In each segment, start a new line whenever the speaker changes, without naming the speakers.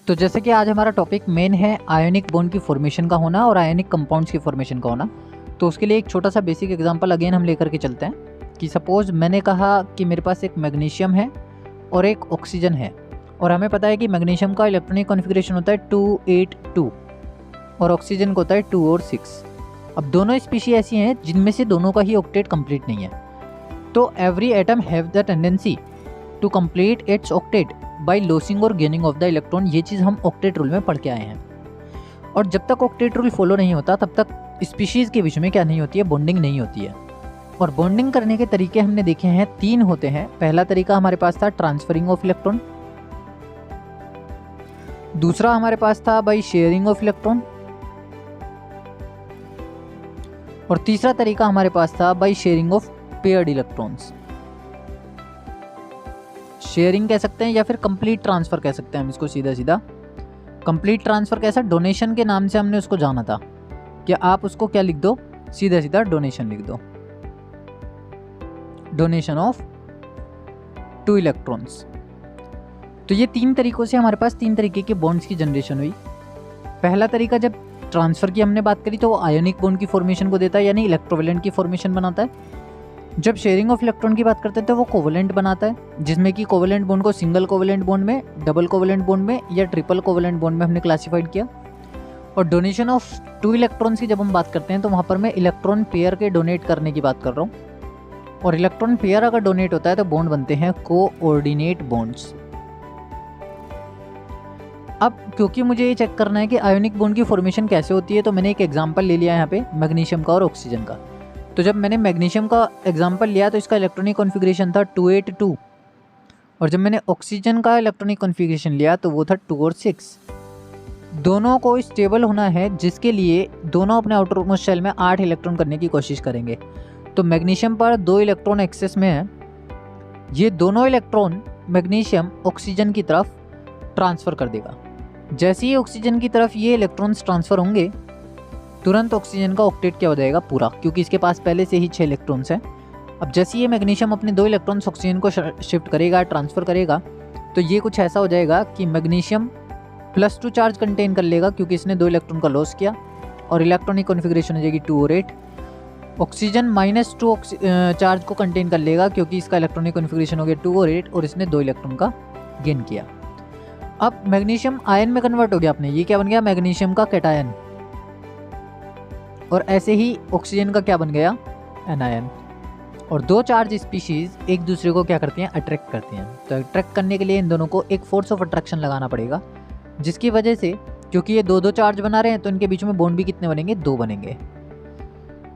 तो जैसे कि आज हमारा टॉपिक मेन है आयोनिक बॉन्ड की फॉर्मेशन का होना और आयोनिक कंपाउंड्स की फॉर्मेशन का होना। तो उसके लिए एक छोटा सा बेसिक एग्जांपल अगेन हम लेकर के चलते हैं कि सपोज मैंने कहा कि मेरे पास एक मैग्नीशियम है और एक ऑक्सीजन है, और हमें पता है कि मैग्नीशियम का इलेक्ट्रॉनिक कॉन्फ़िगरेशन होता है 282 और ऑक्सीजन का होता है 2 और 6। अब दोनों स्पीशी ऐसी हैं जिनमें से दोनों का ही ऑक्टेट कंप्लीट नहीं है। तो every atom have the tendency to complete its octet by losing और गेनिंग ऑफ द इलेक्ट्रॉन। ये चीज़ हम ऑक्टेट रूल में पढ़ के आए हैं। और जब तक ऑक्टेट रूल फॉलो नहीं होता तब तक स्पीशीज़ के बीच में क्या नहीं होती है, बॉन्डिंग नहीं होती है। और बॉन्डिंग करने के तरीके हमने देखे हैं, 3 होते हैं। पहला तरीका हमारे पास था ट्रांसफरिंग ऑफ इलेक्ट्रॉन, दूसरा हमारे पास था बाय शेयरिंग ऑफ इलेक्ट्रॉन, और तीसरा तरीका हमारे पास था by sharing of paired electrons. Sharing कह सकते हैं या फिर कंप्लीट ट्रांसफ़र कह सकते हैं हम इसको सीधा सीधा। कंप्लीट ट्रांसफ़र कैसा, डोनेशन के नाम से हमने उसको जाना था। क्या आप उसको क्या लिख दो, सीधा सीधा डोनेशन लिख दो, डोनेशन ऑफ 2 इलेक्ट्रॉन्स। तो ये 3 तरीकों से हमारे पास 3 तरीके के बॉन्ड्स की जनरेशन हुई। पहला तरीका जब ट्रांसफ़र की हमने बात करी तो वो आयोनिक बॉन्ड की फॉर्मेशन को देता है, यानी इलेक्ट्रोवेलेंट की फॉर्मेशन बनाता है। जब शेयरिंग ऑफ इलेक्ट्रॉन की बात करते हैं तो वो कोवेलेंट बनाता है, जिसमें कि कोवेलेंट बॉन्ड को सिंगल कोवेलेंट बॉन्ड में, डबल कोवेलेंट बॉन्ड में या ट्रिपल कोवेलेंट बॉन्ड में हमने क्लासिफाइड किया। और डोनेशन ऑफ 2 इलेक्ट्रॉन्स की जब हम बात करते हैं तो वहाँ पर मैं इलेक्ट्रॉन पेयर के डोनेट करने की बात कर रहा हूँ। और इलेक्ट्रॉन पेयर अगर डोनेट होता है तो बॉन्ड बनते हैं कोऑर्डिनेट बॉन्ड्स। अब क्योंकि मुझे ये चेक करना है कि आयोनिक बॉन्ड की फॉर्मेशन कैसे होती है, तो मैंने एक एग्जांपल ले लिया यहाँ पे मैग्नीशियम का और ऑक्सीजन का। तो जब मैंने मैग्नीशियम का एग्जांपल लिया तो इसका इलेक्ट्रॉनिक कॉन्फ़िगरेशन था 282, और जब मैंने ऑक्सीजन का इलेक्ट्रॉनिक कॉन्फ़िगरेशन लिया तो वो था 2 और 6। दोनों को स्टेबल होना है, जिसके लिए दोनों अपने आउटर मोस्ट शेल में 8 इलेक्ट्रॉन करने की कोशिश करेंगे। तो मैग्नीशियम पर 2 इलेक्ट्रॉन एक्सेस में है, ये दोनों इलेक्ट्रॉन मैग्नीशियम ऑक्सीजन की तरफ ट्रांसफ़र कर देगा। जैसे ही ऑक्सीजन की तरफ ये इलेक्ट्रॉन्स ट्रांसफ़र होंगे तुरंत ऑक्सीजन का ऑक्टेट क्या हो जाएगा, पूरा, क्योंकि इसके पास पहले से ही 6 इलेक्ट्रॉन्स हैं। अब जैसे ये मैग्नीशियम अपने 2 इलेक्ट्रॉन्स ऑक्सीजन को शिफ्ट करेगा, ट्रांसफ़र करेगा, तो ये कुछ ऐसा हो जाएगा कि मैग्नीशियम +2 चार्ज कंटेन कर लेगा क्योंकि इसने 2 इलेक्ट्रॉन का लॉस किया, और इलेक्ट्रॉनिक कॉन्फ़िगरेशन हो जाएगी 2 और 8। ऑक्सीजन -2 चार्ज को कंटेन कर लेगा क्योंकि इसका इलेक्ट्रॉनिक कॉन्फ़िगरेशन हो गया 2 और 8 और इसने 2 इलेक्ट्रॉन का गेन किया। अब मैग्नीशियम आयन में कन्वर्ट हो गया अपने, ये क्या बन गया, मैग्नीशियम का कैटायन। और ऐसे ही ऑक्सीजन का क्या बन गया, एनायन। और 2 चार्ज स्पीशीज़ एक दूसरे को क्या करती हैं, अट्रैक्ट करती हैं। तो अट्रैक्ट करने के लिए इन दोनों को एक फोर्स ऑफ अट्रैक्शन लगाना पड़ेगा, जिसकी वजह से क्योंकि ये 2-2 चार्ज बना रहे हैं तो इनके बीच में बॉन्ड भी कितने बनेंगे, 2 बनेंगे।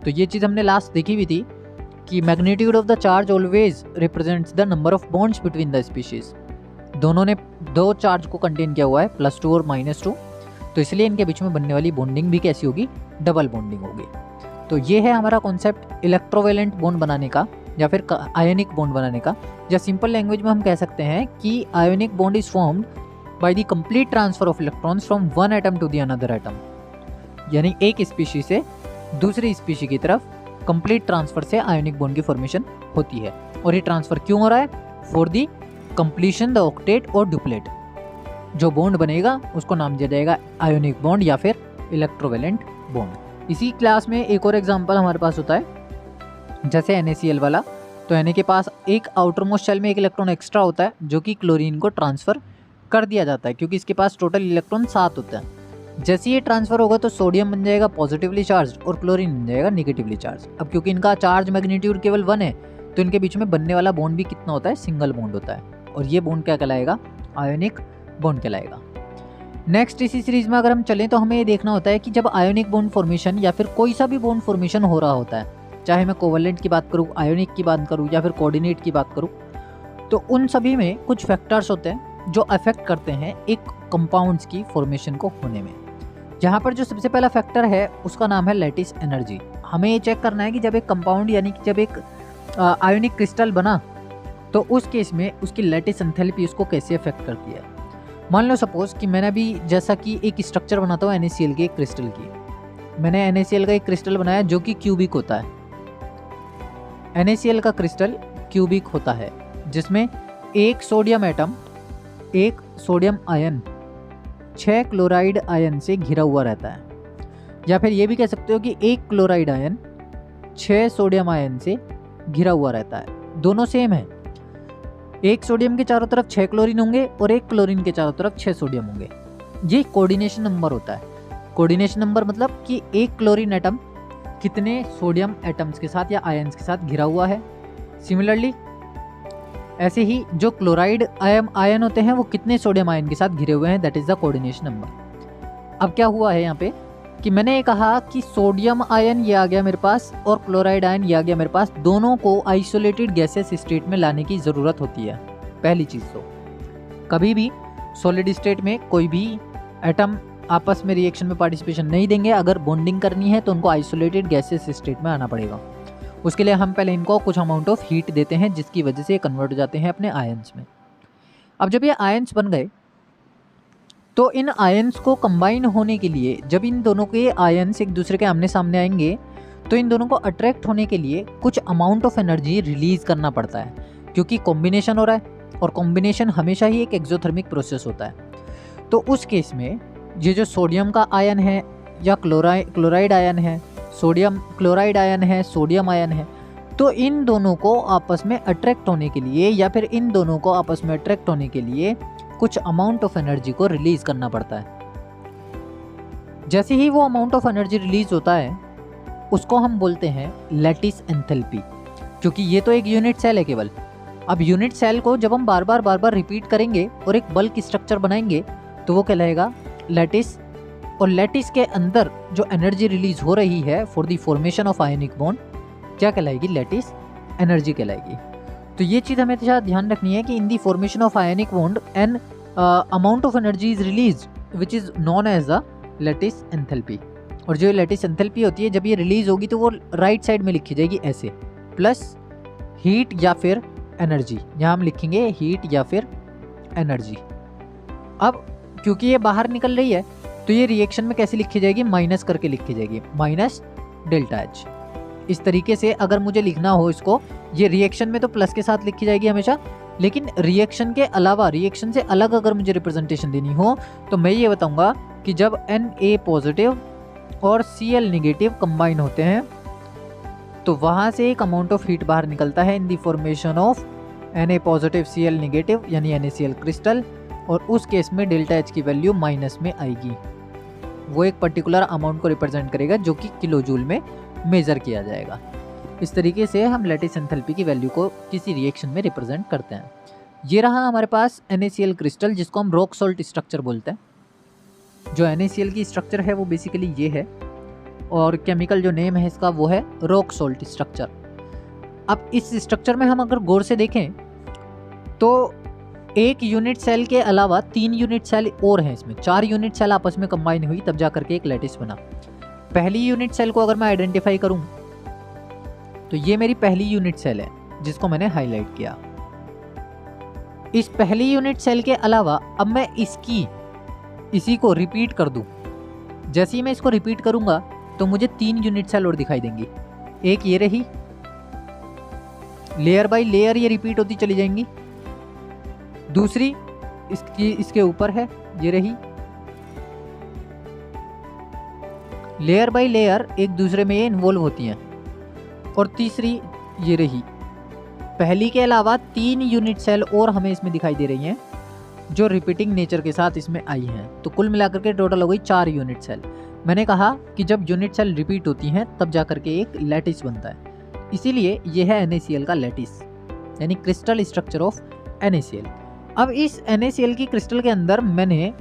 तो ये चीज़ हमने लास्ट देखी हुई थी कि magnitude of the charge always represents the number of bonds between the species. दोनों ने 2 चार्ज को कंटेन किया हुआ है, +2 और -2, तो इसलिए इनके बीच में बनने वाली बॉन्डिंग भी कैसी होगी, डबल बॉन्डिंग होगी। तो ये है हमारा कॉन्सेप्ट इलेक्ट्रोवेलेंट बॉन्ड बनाने का या फिर आयोनिक बॉन्ड बनाने का, या सिंपल लैंग्वेज में हम कह सकते हैं कि ionic bond is formed by the complete transfer of electrons from one atom to the another atom. यानी एक स्पीशी से दूसरी स्पीशी की तरफ कंप्लीट ट्रांसफर से आयोनिक बॉन्ड की फॉर्मेशन होती है। और ये ट्रांसफर क्यों हो रहा है, for the completion the octet और डुप्लेट। जो बॉन्ड बनेगा उसको नाम दिया जाएगा आयोनिक बॉन्ड या फिर इलेक्ट्रोवेलेंट बॉन्ड। इसी क्लास में एक और एग्जांपल हमारे पास होता है जैसे NaCl वाला। तो Na के पास एक आउटर मोस्ट शेल में एक इलेक्ट्रॉन एक्स्ट्रा होता है जो कि क्लोरीन को ट्रांसफ़र कर दिया जाता है क्योंकि इसके पास टोटल इलेक्ट्रॉन 7 होता है। जैसे ये ट्रांसफ़र होगा तो सोडियम बन जाएगा पॉजिटिवली चार्ज और क्लोरीन बन जाएगा निगेटिवली चार्ज। अब क्योंकि इनका चार्ज मैग्नीट्यूड केवल 1 है तो इनके बीच में बनने वाला बॉन्ड भी कितना होता है, सिंगल बॉन्ड होता है, और ये बॉन्ड क्या कहलाएगा, आयोनिक बॉन्ड कहलाएगा। नेक्स्ट इसी सीरीज़ में अगर हम चलें तो हमें ये देखना होता है कि जब आयोनिक बॉन्ड फॉर्मेशन या फिर कोई सा भी बॉन्ड फॉर्मेशन हो रहा होता है, चाहे मैं कोवेलेंट की बात करूँ, आयोनिक की बात करूँ या फिर कोऑर्डिनेट की बात करूँ, तो उन सभी में कुछ फैक्टर्स होते हैं जो अफेक्ट करते हैं एक कंपाउंड्स की फॉर्मेशन को होने में। यहाँ पर जो सबसे पहला फैक्टर है उसका नाम है लैटिस एनर्जी। हमें ये चेक करना है कि जब एक कंपाउंड यानी कि जब एक आयोनिक क्रिस्टल बना तो उस केस में उसकी लैटिस एंथैल्पी उसको कैसे अफेक्ट करती है। मान लो सपोज कि मैंने अभी जैसा कि एक स्ट्रक्चर बनाता हूँ NaCl के एक क्रिस्टल की, मैंने NaCl का एक क्रिस्टल बनाया जो कि क्यूबिक होता है। NaCl का क्रिस्टल क्यूबिक होता है जिसमें एक सोडियम एटम, एक सोडियम आयन 6 क्लोराइड आयन से घिरा हुआ रहता है, या फिर ये भी कह सकते हो कि एक क्लोराइड आयन 6 सोडियम आयन से घिरा हुआ रहता है। दोनों सेम है, एक सोडियम के चारों तरफ 6 क्लोरीन होंगे और एक क्लोरीन के चारों तरफ 6 सोडियम होंगे। ये कोऑर्डिनेशन नंबर होता है। कोऑर्डिनेशन नंबर मतलब कि एक क्लोरीन एटम कितने सोडियम एटम्स के साथ या आयन्स के साथ घिरा हुआ है। सिमिलरली ऐसे ही जो क्लोराइड आयन होते हैं वो कितने सोडियम आयन के साथ घिरे हुए हैं, that is the coordination number. अब क्या हुआ है यहाँ पे कि मैंने ये कहा कि सोडियम आयन ये आ गया मेरे पास और क्लोराइड आयन ये आ गया मेरे पास, दोनों को आइसोलेटेड गैसेस स्टेट में लाने की ज़रूरत होती है। पहली चीज़ तो कभी भी सॉलिड स्टेट में कोई भी एटम आपस में रिएक्शन में पार्टिसिपेशन नहीं देंगे। अगर बॉन्डिंग करनी है तो उनको आइसोलेटेड गैसेस स्टेट में आना पड़ेगा। उसके लिए हम पहले इनको कुछ अमाउंट ऑफ हीट देते हैं जिसकी वजह से ये कन्वर्ट हो जाते हैं अपने आयंस में। अब जब ये आयंस बन गए तो इन आयंस को कंबाइन होने के लिए जब इन दोनों के आयंस एक दूसरे के आमने सामने आएंगे तो इन दोनों को अट्रैक्ट होने के लिए कुछ अमाउंट ऑफ एनर्जी रिलीज करना पड़ता है, क्योंकि कॉम्बिनेशन हो रहा है और कॉम्बिनेशन हमेशा ही एक एक्सोथर्मिक प्रोसेस होता है। तो उस केस में ये जो सोडियम का आयन है या क्लोराइड आयन है, सोडियम क्लोराइड आयन है, सोडियम आयन है, तो इन दोनों को आपस में अट्रैक्ट होने के लिए या फिर इन दोनों को आपस में अट्रैक्ट होने के लिए कुछ अमाउंट ऑफ एनर्जी को रिलीज करना पड़ता है। जैसे ही वो अमाउंट ऑफ एनर्जी रिलीज होता है उसको हम बोलते हैं लैटिस एंथैल्पी, क्योंकि ये तो एक यूनिट सेल है केवल। अब यूनिट सेल को जब हम बार बार रिपीट करेंगे और एक बल्क स्ट्रक्चर बनाएंगे तो वो कहलाएगा लैटिस। और लैटिस के अंदर जो एनर्जी रिलीज हो रही है for the formation of ionic bond क्या कहलाएगी, लैटिस एनर्जी कहलाएगी। तो ये चीज़ हमें ध्यान रखनी है कि in the formation of ionic bond an amount of energy is release which is known as the lattice enthalpy. और जो लैटिस एंथैल्पी होती है जब ये रिलीज होगी तो वो राइट साइड में लिखी जाएगी ऐसे, प्लस हीट या फिर एनर्जी। यहाँ हम लिखेंगे हीट या फिर एनर्जी। अब क्योंकि ये बाहर निकल रही है तो ये रिएक्शन में कैसे लिखी जाएगी, माइनस करके लिखी जाएगी, माइनस डेल्टा एच। इस तरीके से अगर मुझे लिखना हो इसको, ये रिएक्शन में तो प्लस के साथ लिखी जाएगी हमेशा, लेकिन रिएक्शन के अलावा, रिएक्शन से अलग अगर मुझे रिप्रेजेंटेशन देनी हो तो मैं ये बताऊंगा कि जब Na पॉजिटिव और Cl नेगेटिव कंबाइन होते हैं तो वहाँ से एक अमाउंट ऑफ हीट बाहर निकलता है in the formation of Na positive Cl negative यानी NaCl क्रिस्टल, और उस केस में डेल्टा एच की वैल्यू माइनस में आएगी। वो एक पर्टिकुलर अमाउंट को रिप्रेजेंट करेगा जो कि किलो जूल में मेज़र किया जाएगा। इस तरीके से हम लैटिस एंथैल्पी की वैल्यू को किसी रिएक्शन में रिप्रेजेंट करते हैं। ये रहा हमारे पास NaCl क्रिस्टल जिसको हम रॉक सॉल्ट स्ट्रक्चर बोलते हैं। जो NaCl की स्ट्रक्चर है वो बेसिकली ये है और केमिकल जो नेम है इसका वो है रॉक सॉल्ट स्ट्रक्चर। अब इस स्ट्रक्चर में हम अगर गौर से देखें तो एक यूनिट सेल के अलावा 3 यूनिट सेल और हैं इसमें, 4 यूनिट सेल आपस में कंबाइन हुई तब जा करके एक लैटिस बना। पहली यूनिट सेल को अगर मैं आइडेंटिफाई करूं तो ये मेरी पहली यूनिट सेल है जिसको मैंने हाईलाइट किया। इस पहली यूनिट सेल के अलावा अब मैं इसी को रिपीट कर दूं। जैसे ही मैं इसको रिपीट करूंगा तो मुझे 3 यूनिट सेल और दिखाई देंगी। एक ये रही, लेयर बाय लेयर ये रिपीट होती चली जाएंगी। दूसरी इसके ऊपर है, ये रही। लेयर बाय लेयर एक दूसरे में ये इन्वॉल्व होती हैं। और तीसरी ये रही। पहली के अलावा 3 यूनिट सेल और हमें इसमें दिखाई दे रही हैं जो रिपीटिंग नेचर के साथ इसमें आई हैं। तो कुल मिलाकर के टोटल हो गई 4 यूनिट सेल। मैंने कहा कि जब यूनिट सेल रिपीट होती हैं तब जा करके एक लैटिस बनता है, इसीलिए यह है NaCl का लैटिस यानी क्रिस्टल स्ट्रक्चर ऑफ NaCl। अब इस NaCl की क्रिस्टल के अंदर मैंने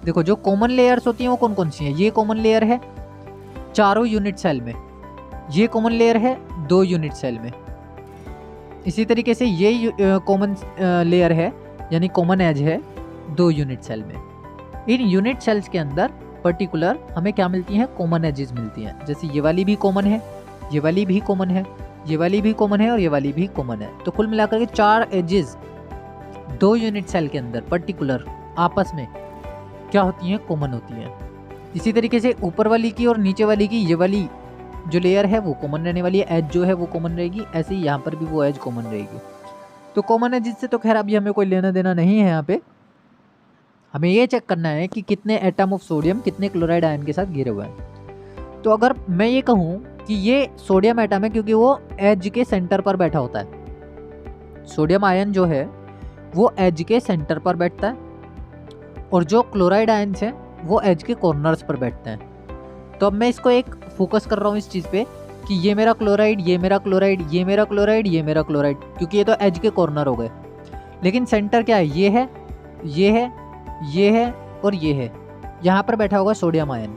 देखो जो कॉमन लेयर्स होती हैं वो कौन कौन सी हैं। ये कॉमन लेयर है चारों यूनिट सेल में, ये कॉमन लेयर है 2 यूनिट सेल में, इसी तरीके से ये कॉमन लेयर है यानी कॉमन एज है 2 यूनिट सेल में। इन यूनिट सेल्स के अंदर पर्टिकुलर हमें क्या मिलती हैं, कॉमन एजेस मिलती हैं। जैसे ये वाली भी कॉमन है, ये वाली भी कॉमन है, ये वाली भी कॉमन है और ये वाली भी कॉमन है। तो कुल मिलाकर के 4 एजेस 2 यूनिट सेल के अंदर पर्टिकुलर आपस में क्या होती हैं, कॉमन होती हैं। इसी तरीके से ऊपर वाली की और नीचे वाली की ये वाली जो लेयर है वो कॉमन रहने वाली है, एज जो है वो कॉमन रहेगी, ऐसे ही यहाँ पर भी वो एज कॉमन रहेगी। तो कॉमन एज से तो खैर अभी हमें कोई लेना देना नहीं है। यहाँ पे हमें ये चेक करना है कि कितने एटम ऑफ सोडियम कितने क्लोराइड आयन के साथ घिरे हुए हैं। तो अगर मैं ये कहूँ कि ये सोडियम एटम है क्योंकि वो एज के सेंटर पर बैठा होता है, सोडियम आयन जो है वो एज के सेंटर पर बैठता है, और जो क्लोराइड आयन्स हैं वो एज के कॉर्नर्स पर बैठते हैं। तो अब मैं इसको एक फोकस कर रहा हूँ इस चीज़ पे कि ये मेरा क्लोराइड, ये मेरा क्लोराइड, ये मेरा क्लोराइड, ये मेरा क्लोराइड, क्योंकि ये तो एज के कॉर्नर हो गए। लेकिन सेंटर क्या है? ये है, ये है, ये है और ये है। यहाँ पर बैठा होगा सोडियम आयन।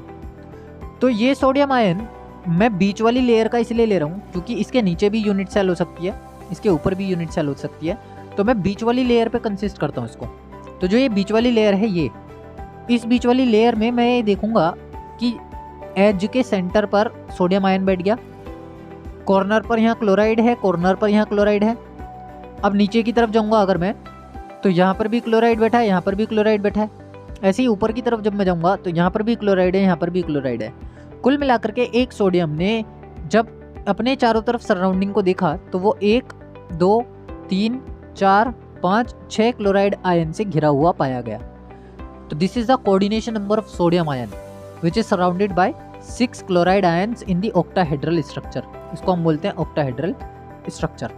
तो ये सोडियम आयन मैं बीच वाली लेयर का इसलिए ले रहा हूँ क्योंकि इसके नीचे भी यूनिट सेल हो सकती है, इसके ऊपर भी यूनिट सेल हो सकती है। तो मैं बीच वाली लेयर पे कंसिस्ट करता हूँ इसको। तो जो ये बीच वाली लेयर है, ये इस बीच वाली लेयर में मैं ये देखूंगा कि एज के सेंटर पर सोडियम आयन बैठ गया, कॉर्नर पर यहाँ क्लोराइड है, कॉर्नर पर यहाँ क्लोराइड है। अब नीचे की तरफ जाऊँगा अगर मैं, तो यहाँ पर भी क्लोराइड बैठा है, यहाँ पर भी क्लोराइड बैठा है। ऐसे ही ऊपर की तरफ जब मैं जाऊँगा तो यहाँ पर भी क्लोराइड है, यहाँ पर भी क्लोराइड है। कुल मिलाकर के एक सोडियम ने जब अपने चारों तरफ सराउंडिंग को देखा तो वो 1 2 3 4 5 6 क्लोराइड आयन से घिरा हुआ पाया गया। तो this is the coordination number of sodium ion which is surrounded by 6 chloride ions in the octahedral structure. इसको हम बोलते हैं ऑक्टाहेड्रल स्ट्रक्चर।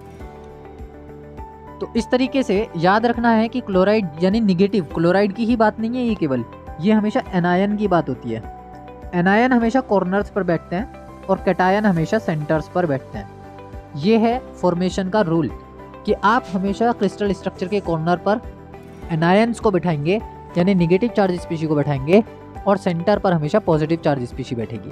तो इस तरीके से याद रखना है कि क्लोराइड यानी निगेटिव क्लोराइड की ही बात नहीं है ये केवल, ये हमेशा एनायन की बात होती है। एनायन हमेशा कॉर्नर्स पर बैठते हैं और कैटायन हमेशा सेंटर्स पर बैठते हैं। ये है फॉर्मेशन का रूल कि आप हमेशा क्रिस्टल स्ट्रक्चर के कॉर्नर पर एनायंस को बैठाएंगे यानी निगेटिव चार्ज स्पीशी को बैठाएंगे, और सेंटर पर हमेशा पॉजिटिव चार्ज स्पीशी बैठेगी।